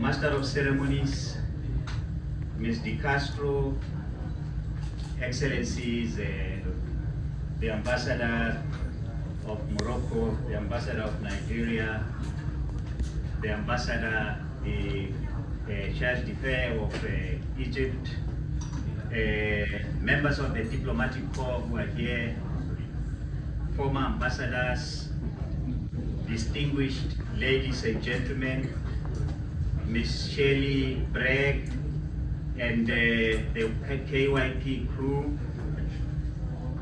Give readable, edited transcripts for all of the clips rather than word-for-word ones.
Master of Ceremonies, Ms. Di Castro, Excellencies, the Ambassador of Morocco, the Ambassador of Nigeria, the Ambassador, the Charge d'Affaires of Egypt, members of the diplomatic corps who are here, former ambassadors, distinguished ladies and gentlemen, Ms. Shirley Bragg and the KYP crew,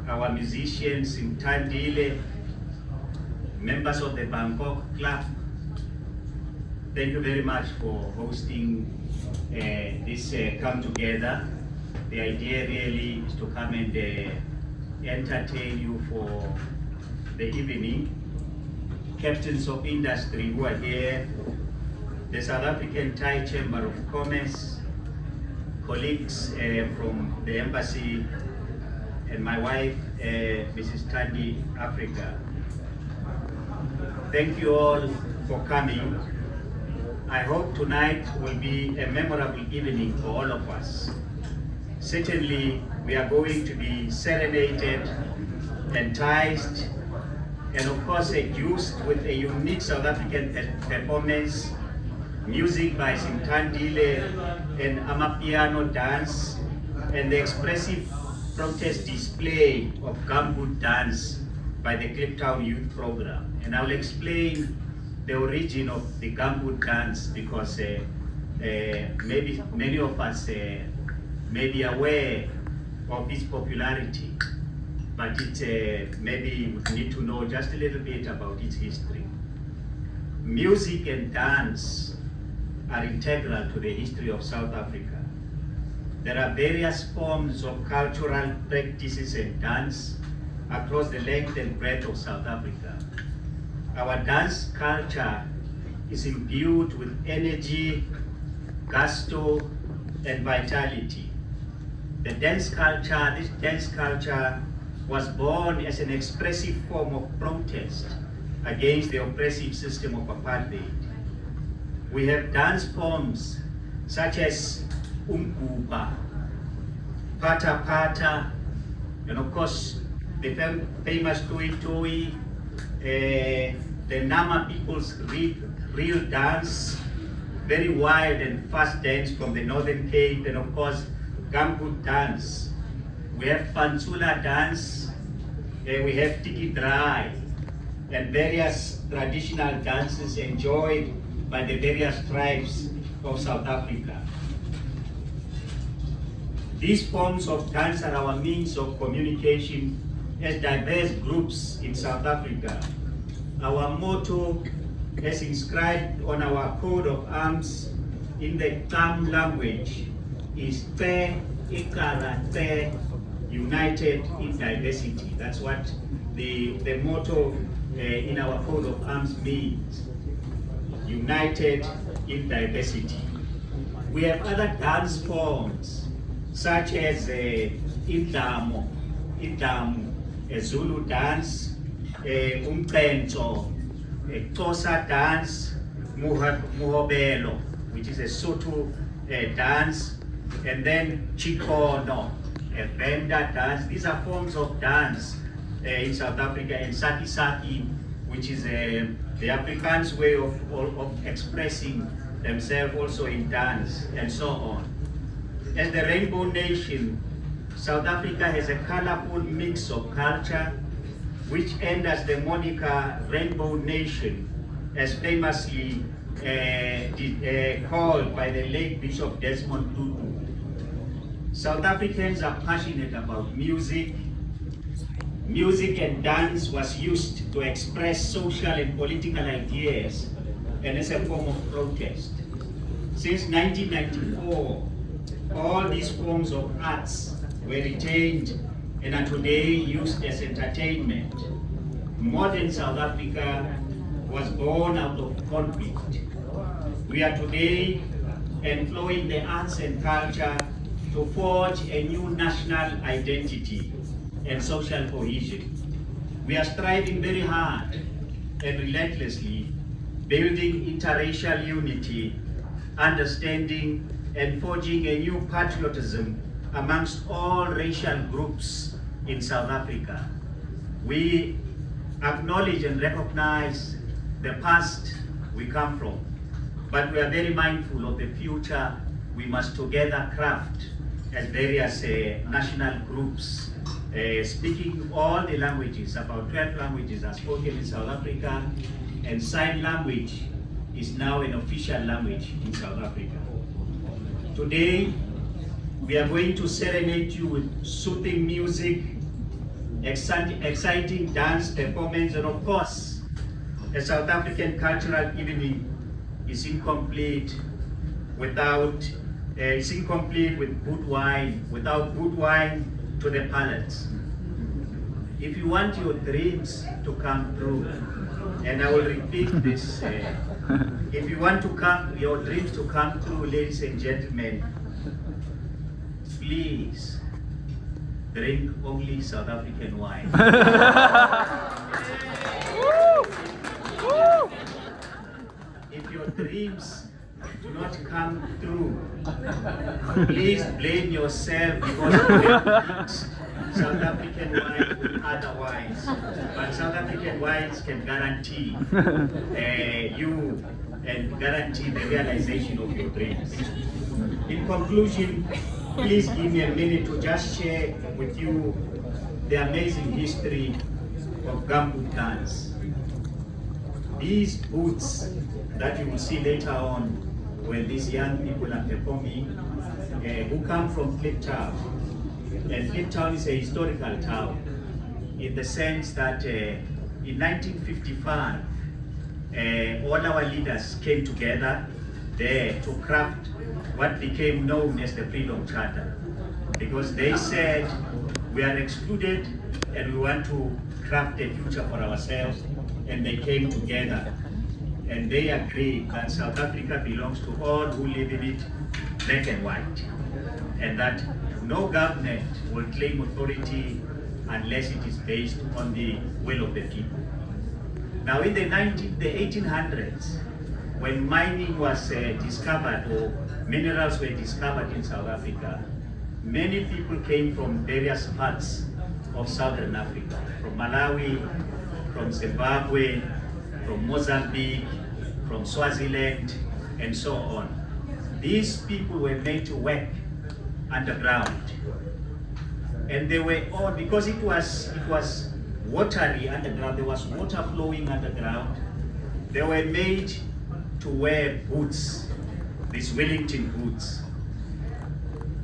our musicians in Tandile, members of the Bangkok Club. Thank you very much for hosting this come together. The idea really is to come and entertain you for the evening. Captains of industry who are here, the South African Thai Chamber of Commerce, colleagues from the embassy, and my wife, Mrs. Tandi Africa. Thank you all for coming. I hope tonight will be a memorable evening for all of us. Certainly, we are going to be serenaded, enticed, and of course juiced with a unique South African performance, music by Sintandile and Amapiano dance, and the expressive protest display of gumboot dance by the Cape Town Youth Program. And I'll explain the origin of the gumboot dance because maybe many of us may be aware of its popularity, but maybe we need to know just a little bit about its history. Music and dance are integral to the history of South Africa. There are various forms of cultural practices and dance across the length and breadth of South Africa. Our dance culture is imbued with energy, gusto, and vitality. This dance culture was born as an expressive form of protest against the oppressive system of apartheid. We have dance forms such as Umguba, Pata Pata, and of course the famous Toi Toi, the Nama people's real dance, very wild and fast dance from the Northern Cape, and of course gumboot dance. We have Pansula dance, we have Tiki Dry, and various traditional dances enjoyed by the various tribes of South Africa. These forms of dance are our means of communication as diverse groups in South Africa. Our motto, as inscribed on our coat of arms in the Tam language, is Te Ikara Te, united in diversity. That's what the motto in our coat of arms means. United in diversity. We have other dance forms such as Idamo, a Zulu dance, Umqenso, a Xhosa dance, Muhobelo, which is a Sotho dance, and then Chikono, a Venda dance. These are forms of dance in South Africa, and Saki Saki, which is the Afrikaans way of expressing themselves also in dance, and so on. As the Rainbow Nation, South Africa has a colorful mix of culture, which enters the moniker Rainbow Nation, as famously called by the late Bishop Desmond Tutu. South Africans are passionate about music. Music and dance was used to express social and political ideas and as a form of protest. Since 1994, all these forms of arts were retained and are today used as entertainment. Modern South Africa was born out of conflict. We are today employing the arts and culture to forge a new national identity and social cohesion. We are striving very hard and relentlessly, building interracial unity understanding, and forging a new patriotism amongst all racial groups in South Africa. We acknowledge and recognize the past we come from, but we are very mindful of the future we must together craft as various national groups, speaking all the languages. About 12 languages are spoken in South Africa, and sign language is now an official language in South Africa. Today, we are going to serenade you with soothing music, exciting dance performance, and of course, a South African cultural evening is incomplete with good wine, without good wine to the palate. If you want your dreams to come true, and I will repeat this, if you want your dreams to come true, ladies and gentlemen, please drink only South African wine. If your dreams do not come true, please blame yourself because you didn't South African wine with other wines. But South African wines can guarantee you and guarantee the realization of your dreams. In conclusion, please give me a minute to just share with you the amazing history of gumboot dance. These boots that you will see later on when these young people are performing, who come from Kliptown. And Kliptown is a historical town in the sense that in 1955, all our leaders came together there to craft what became known as the Freedom Charter, because they said we are excluded and we want to craft a future for ourselves, and they came together and they agreed that South Africa belongs to all who live in it, black and white, and that no government will claim authority unless it is based on the will of the people. Now in the 1800s, when mining was discovered or minerals were discovered in South Africa, many people came from various parts of Southern Africa, from Malawi, from Zimbabwe, from Mozambique, from Swaziland, and so on. These people were made to work underground, and they were all, because it was watery underground, there was water flowing underground, they were made to wear boots, these Wellington boots.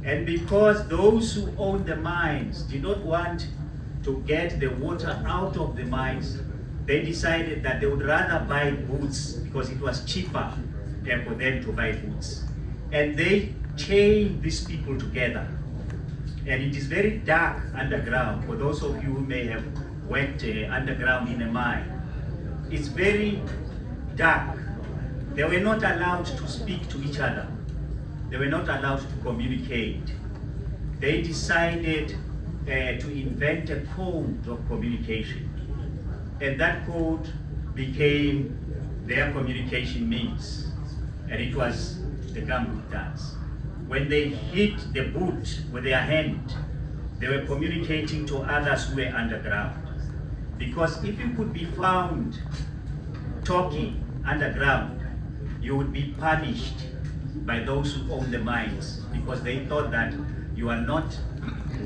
And because those who owned the mines did not want to get the water out of the mines, they decided that they would rather buy boots because it was cheaper for them to buy boots. And they chained these people together. And it is very dark underground. For those of you who may have worked underground in a mine, it's very dark. They were not allowed to speak to each other. They were not allowed to communicate. They decided to invent a code of communication. And that code became their communication means. And it was the gumboot dance. When they hit the boot with their hand, they were communicating to others who were underground. Because if you could be found talking underground, you would be punished by those who own the mines, because they thought that you are not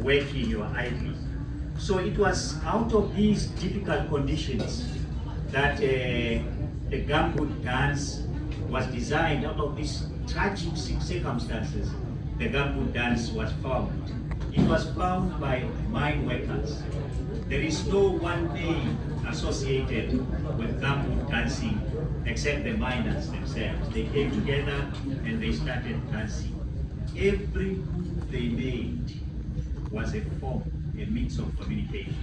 working, you are idle. So it was out of these difficult conditions that the gumboot dance was designed. Out of these tragic circumstances, the gumboot dance was found. It was found by mine workers. There is no one thing associated with gumboot dancing except the miners themselves. They came together and they started dancing. Every move they made was a form, a means of communication.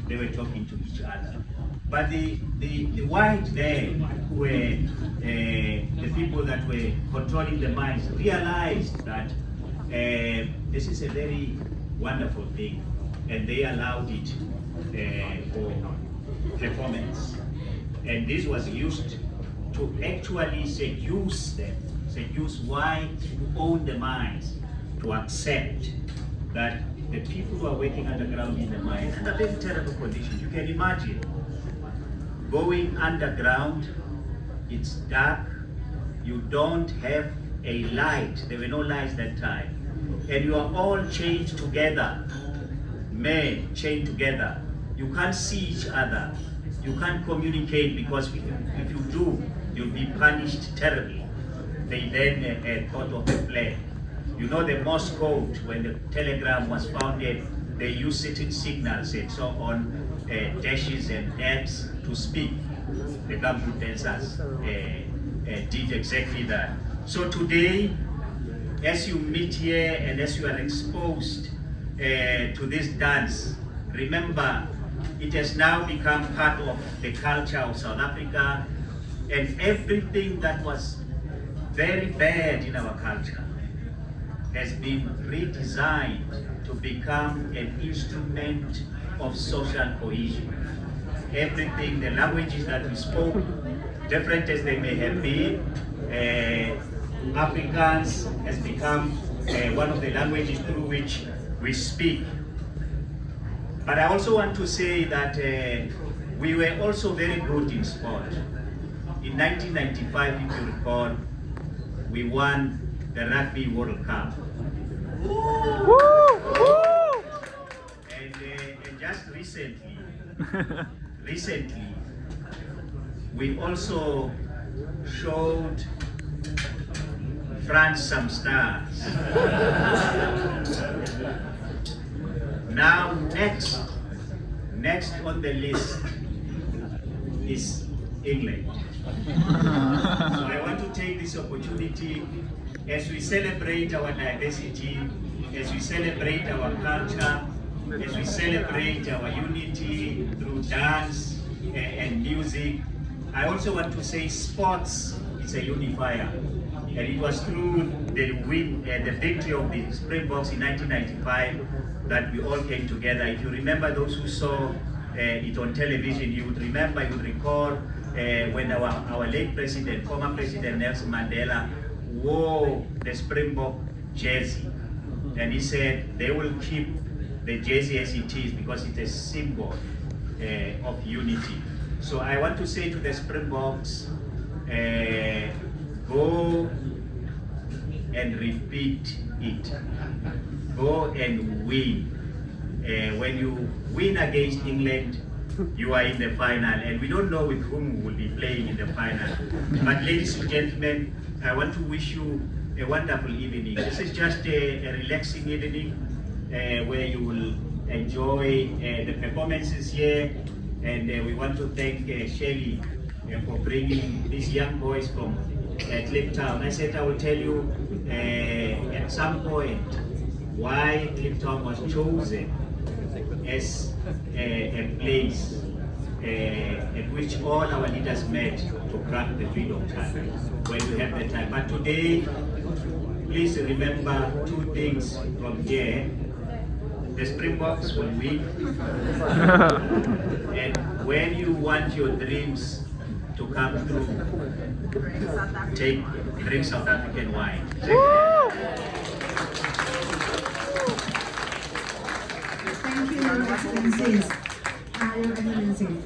They were talking to each other. But the white there, who were the people that were controlling the mines, realized that this is a very wonderful thing, and they allowed it for performance. And this was used to actually seduce them seduce whites who own the mines to accept that the people who are working underground in the mine under very terrible conditions. You can imagine going underground, it's dark, you don't have a light, there were no lights that time, and you are all chained together, men chained together. You can't see each other, you can't communicate, because if you do, you'll be punished terribly. They then thought of a plan. You know the Morse code, when the telegram was founded, they used certain signals and so on, dashes and daps to speak. The Gambut dancers did exactly that. So today, as you meet here and as you are exposed to this dance, remember it has now become part of the culture of South Africa, and everything that was very bad in our culture has been redesigned to become an instrument of social cohesion. Everything, the languages that we spoke, different as they may have been, Afrikaans has become one of the languages through which we speak. But I also want to say that we were also very good in sport. In 1995, if you recall, we won the Rugby World Cup. And just recently, we also showed France some stars. Now next on the list is England. So I want to take this opportunity as we celebrate our diversity, as we celebrate our culture, as we celebrate our unity through dance and music. I also want to say sports is a unifier. And it was through the victory of the Springboks in 1995 that we all came together. If you remember, those who saw it on television, you would remember, you would recall when our late president, former President Nelson Mandela, wore the Springbok jersey. And he said they will keep the jersey as it is because it's a symbol of unity. So I want to say to the Springboks, go and repeat it. Go and win. When you win against England, you are in the final, and we don't know with whom we will be playing in the final. But ladies and gentlemen, I want to wish you a wonderful evening. This is just a relaxing evening where you will enjoy the performances here, and we want to thank Shelley for bringing these young boys from Kliptown. I said I will tell you at some point why Kliptown was chosen as a place at which all our leaders met to crack the freedom charter when we have the time. But today, please remember two things from here. The Springboks will win, and when you want your dreams to come true, drink South African wine. Thank you, Your Excellencies. Your Excellencies.